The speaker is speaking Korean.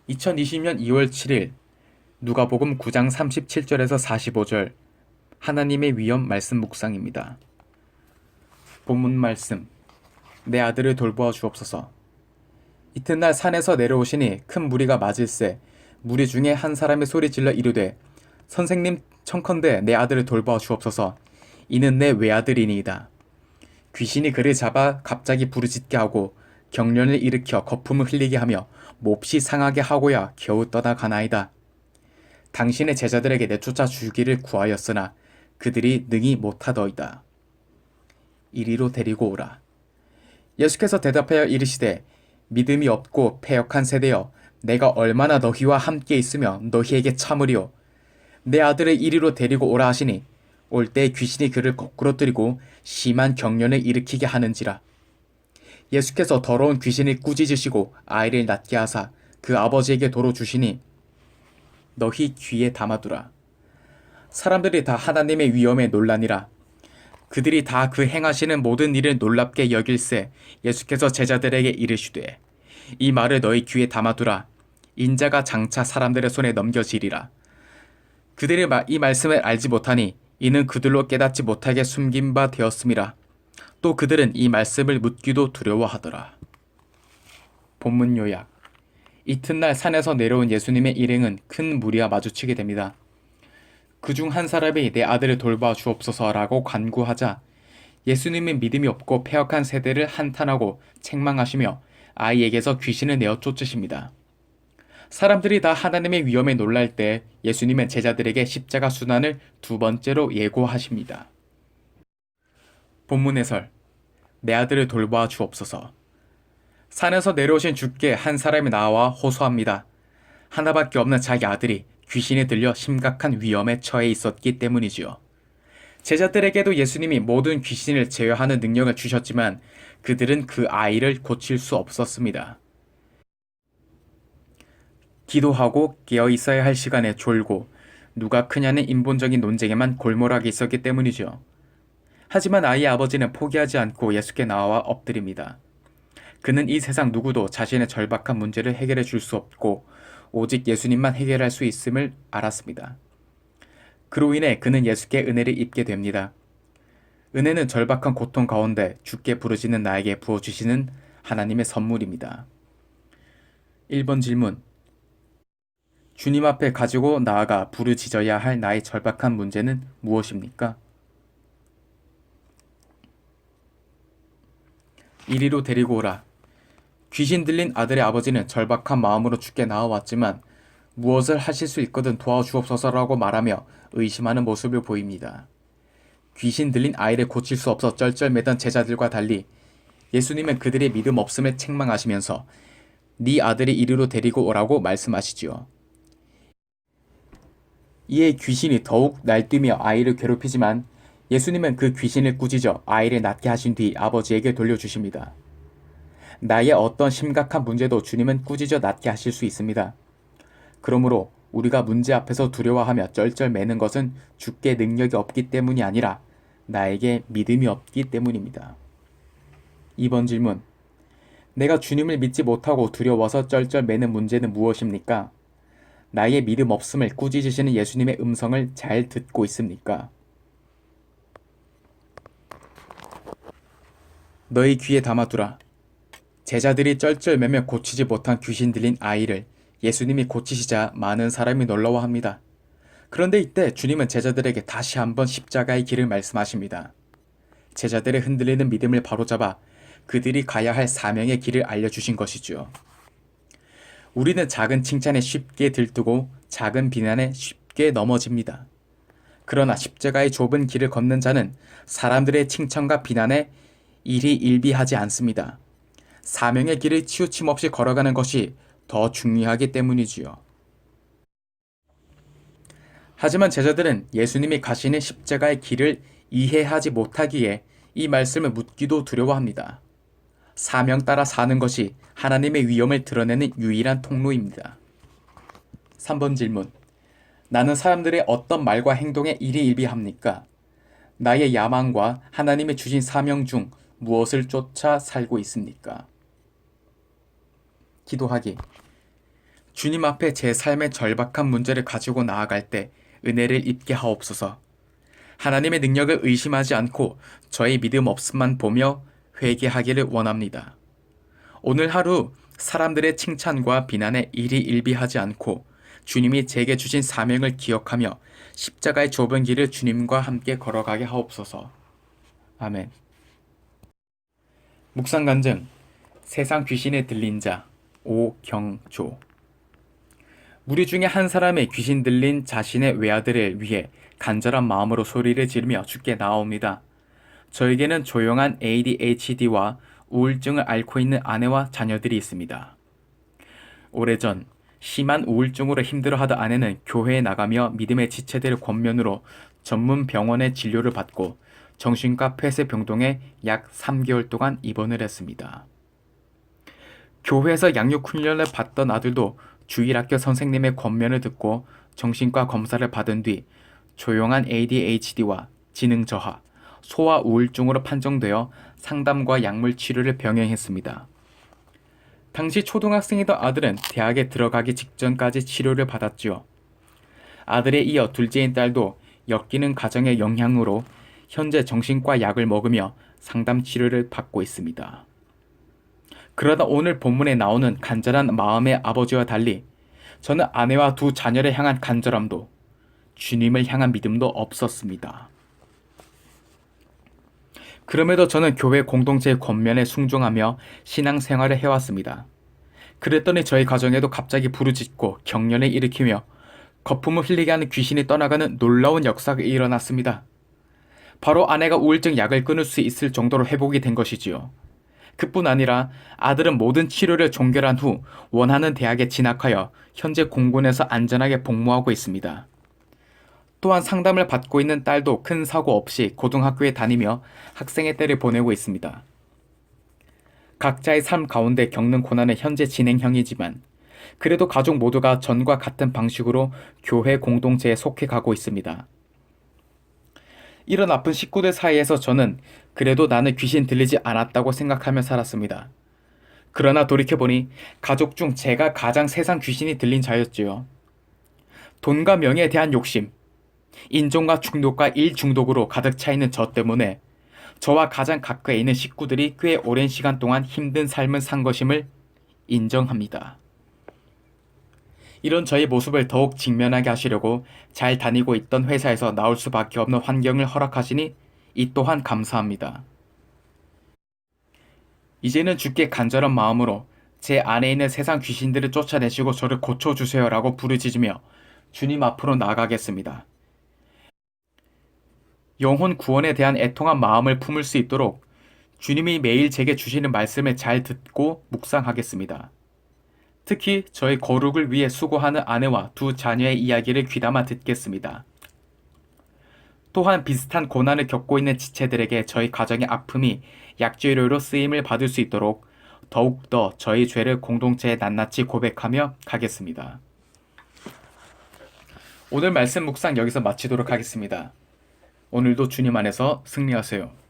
2020년 2월 7일 누가복음 9장 37절에서 45절 하나님의 위엄 말씀 묵상입니다. 본문 말씀. 내 아들을 돌보아 주옵소서. 이튿날 산에서 내려오시니 큰 무리가 맞을세 무리 중에 한 사람이 소리질러 이르되 선생님 청컨대 내 아들을 돌보아 주옵소서. 이는 내 외아들이니이다. 귀신이 그를 잡아 갑자기 부르짖게 하고 경련을 일으켜 거품을 흘리게 하며 몹시 상하게 하고야 겨우 떠나가나이다. 당신의 제자들에게 내쫓아 주기를 구하였으나 그들이 능히 못하더이다. 이리로 데리고 오라. 예수께서 대답하여 이르시되 믿음이 없고 패역한 세대여 내가 얼마나 너희와 함께 있으며 너희에게 참으리요. 내 아들을 이리로 데리고 오라 하시니 올 때 귀신이 그를 거꾸로 뜨리고 심한 경련을 일으키게 하는지라. 예수께서 더러운 귀신을 꾸짖으시고 아이를 낫게 하사 그 아버지에게 도로 주시니 너희 귀에 담아두라. 사람들이 다 하나님의 위엄에 놀라니라. 그들이 다 그 행하시는 모든 일을 놀랍게 여길세 예수께서 제자들에게 이르시되 이 말을 너희 귀에 담아두라. 인자가 장차 사람들의 손에 넘겨지리라. 그들이 이 말씀을 알지 못하니 이는 그들로 깨닫지 못하게 숨긴 바 되었음이라. 또 그들은 이 말씀을 묻기도 두려워하더라. 본문 요약. 이튿날 산에서 내려온 예수님의 일행은 큰 무리와 마주치게 됩니다. 그중 한 사람이 내 아들을 돌봐 주옵소서라고 간구하자 예수님은 믿음이 없고 패역한 세대를 한탄하고 책망하시며 아이에게서 귀신을 내어 쫓으십니다. 사람들이 다 하나님의 위엄에 놀랄 때 예수님은 제자들에게 십자가 순환을 두 번째로 예고하십니다. 본문 해설. 내 아들을 돌봐 주옵소서. 산에서 내려오신 주께 한 사람이 나와 호소합니다. 하나밖에 없는 자기 아들이 귀신에 들려 심각한 위험에 처해 있었기 때문이지요. 제자들에게도 예수님이 모든 귀신을 제어하는 능력을 주셨지만 그들은 그 아이를 고칠 수 없었습니다. 기도하고 깨어 있어야 할 시간에 졸고 누가 크냐는 인본적인 논쟁에만 골몰하게 있었기 때문이죠. 하지만 아이의 아버지는 포기하지 않고 예수께 나와 엎드립니다. 그는 이 세상 누구도 자신의 절박한 문제를 해결해 줄 수 없고 오직 예수님만 해결할 수 있음을 알았습니다. 그로 인해 그는 예수께 은혜를 입게 됩니다. 은혜는 절박한 고통 가운데 주께 부르짖는 나에게 부어주시는 하나님의 선물입니다. 1번 질문. 주님 앞에 가지고 나아가 부르짖어야 할 나의 절박한 문제는 무엇입니까? 이리로 데리고 오라. 귀신 들린 아들의 아버지는 절박한 마음으로 주께 나아왔지만 무엇을 하실 수 있거든 도와주옵소서라고 말하며 의심하는 모습을 보입니다. 귀신 들린 아이를 고칠 수 없어 쩔쩔매던 제자들과 달리 예수님은 그들의 믿음 없음을 책망하시면서 네 아들이 이리로 데리고 오라고 말씀하시지요. 이에 귀신이 더욱 날뛰며 아이를 괴롭히지만 예수님은 그 귀신을 꾸짖어 아이를 낫게 하신 뒤 아버지에게 돌려주십니다. 나의 어떤 심각한 문제도 주님은 꾸짖어 낫게 하실 수 있습니다. 그러므로 우리가 문제 앞에서 두려워하며 쩔쩔매는 것은 주께 능력이 없기 때문이 아니라 나에게 믿음이 없기 때문입니다. 2번 질문. 내가 주님을 믿지 못하고 두려워서 쩔쩔매는 문제는 무엇입니까? 나의 믿음 없음을 꾸짖으시는 예수님의 음성을 잘 듣고 있습니까? 너희 귀에 담아두라. 제자들이 쩔쩔매며 고치지 못한 귀신 들린 아이를 예수님이 고치시자 많은 사람이 놀라워합니다. 그런데 이때 주님은 제자들에게 다시 한번 십자가의 길을 말씀하십니다. 제자들의 흔들리는 믿음을 바로잡아 그들이 가야 할 사명의 길을 알려주신 것이죠. 우리는 작은 칭찬에 쉽게 들뜨고 작은 비난에 쉽게 넘어집니다. 그러나 십자가의 좁은 길을 걷는 자는 사람들의 칭찬과 비난에 일희일비하지 않습니다. 사명의 길을 치우침 없이 걸어가는 것이 더 중요하기 때문이지요. 하지만 제자들은 예수님이 가시는 십자가의 길을 이해하지 못하기에 이 말씀을 묻기도 두려워합니다. 사명 따라 사는 것이 하나님의 위엄을 드러내는 유일한 통로입니다. 3번 질문. 나는 사람들의 어떤 말과 행동에 일희일비합니까? 나의 야망과 하나님이 주신 사명 중 무엇을 쫓아 살고 있습니까? 기도하기. 주님 앞에 제 삶의 절박한 문제를 가지고 나아갈 때 은혜를 입게 하옵소서. 하나님의 능력을 의심하지 않고 저의 믿음 없음만 보며 회개하기를 원합니다. 오늘 하루 사람들의 칭찬과 비난에 일희일비하지 않고 주님이 제게 주신 사명을 기억하며 십자가의 좁은 길을 주님과 함께 걸어가게 하옵소서. 아멘. 묵상 간증. 세상 귀신에 들린 자 오경조. 무리 중에 한 사람의 귀신 들린 자신의 외아들을 위해 간절한 마음으로 소리를 지르며 주께 나옵니다. 저에게는 조용한 ADHD와 우울증을 앓고 있는 아내와 자녀들이 있습니다. 오래전 심한 우울증으로 힘들어하던 아내는 교회에 나가며 믿음의 지체들을 권면으로 전문 병원의 진료를 받고 정신과 폐쇄병동에 약 3개월 동안 입원을 했습니다. 교회에서 양육훈련을 받던 아들도 주일학교 선생님의 권면을 듣고 정신과 검사를 받은 뒤 조용한 ADHD와 지능 저하, 소아 우울증으로 판정되어 상담과 약물 치료를 병행했습니다. 당시 초등학생이던 아들은 대학에 들어가기 직전까지 치료를 받았지요. 아들에 이어 둘째인 딸도 엮이는 가정의 영향으로 현재 정신과 약을 먹으며 상담 치료를 받고 있습니다. 그러다 오늘 본문에 나오는 간절한 마음의 아버지와 달리 저는 아내와 두 자녀를 향한 간절함도 주님을 향한 믿음도 없었습니다. 그럼에도 저는 교회 공동체의 권면에 순종하며 신앙생활을 해왔습니다. 그랬더니 저희 가정에도 갑자기 부르짖고 경련을 일으키며 거품을 흘리게 하는 귀신이 떠나가는 놀라운 역사가 일어났습니다. 바로 아내가 우울증 약을 끊을 수 있을 정도로 회복이 된 것이지요. 그뿐 아니라 아들은 모든 치료를 종결한 후 원하는 대학에 진학하여 현재 공군에서 안전하게 복무하고 있습니다. 또한 상담을 받고 있는 딸도 큰 사고 없이 고등학교에 다니며 학생의 때를 보내고 있습니다. 각자의 삶 가운데 겪는 고난은 현재 진행형이지만 그래도 가족 모두가 전과 같은 방식으로 교회 공동체에 속해 가고 있습니다. 이런 아픈 식구들 사이에서 저는 그래도 나는 귀신 들리지 않았다고 생각하며 살았습니다. 그러나 돌이켜보니 가족 중 제가 가장 세상 귀신이 들린 자였지요. 돈과 명예에 대한 욕심, 인종과 중독과 일 중독으로 가득 차 있는 저 때문에 저와 가장 가까이 있는 식구들이 꽤 오랜 시간 동안 힘든 삶을 산 것임을 인정합니다. 이런 저의 모습을 더욱 직면하게 하시려고 잘 다니고 있던 회사에서 나올 수밖에 없는 환경을 허락하시니 이 또한 감사합니다. 이제는 주께 간절한 마음으로 제 안에 있는 세상 귀신들을 쫓아내시고 저를 고쳐주세요라고 부르짖으며 주님 앞으로 나아가겠습니다. 영혼 구원에 대한 애통한 마음을 품을 수 있도록 주님이 매일 제게 주시는 말씀을 잘 듣고 묵상하겠습니다. 특히 저의 거룩을 위해 수고하는 아내와 두 자녀의 이야기를 귀담아 듣겠습니다. 또한 비슷한 고난을 겪고 있는 지체들에게 저희 가정의 아픔이 약재료로 쓰임을 받을 수 있도록 더욱더 저희 죄를 공동체에 낱낱이 고백하며 가겠습니다. 오늘 말씀 묵상 여기서 마치도록 하겠습니다. 오늘도 주님 안에서 승리하세요.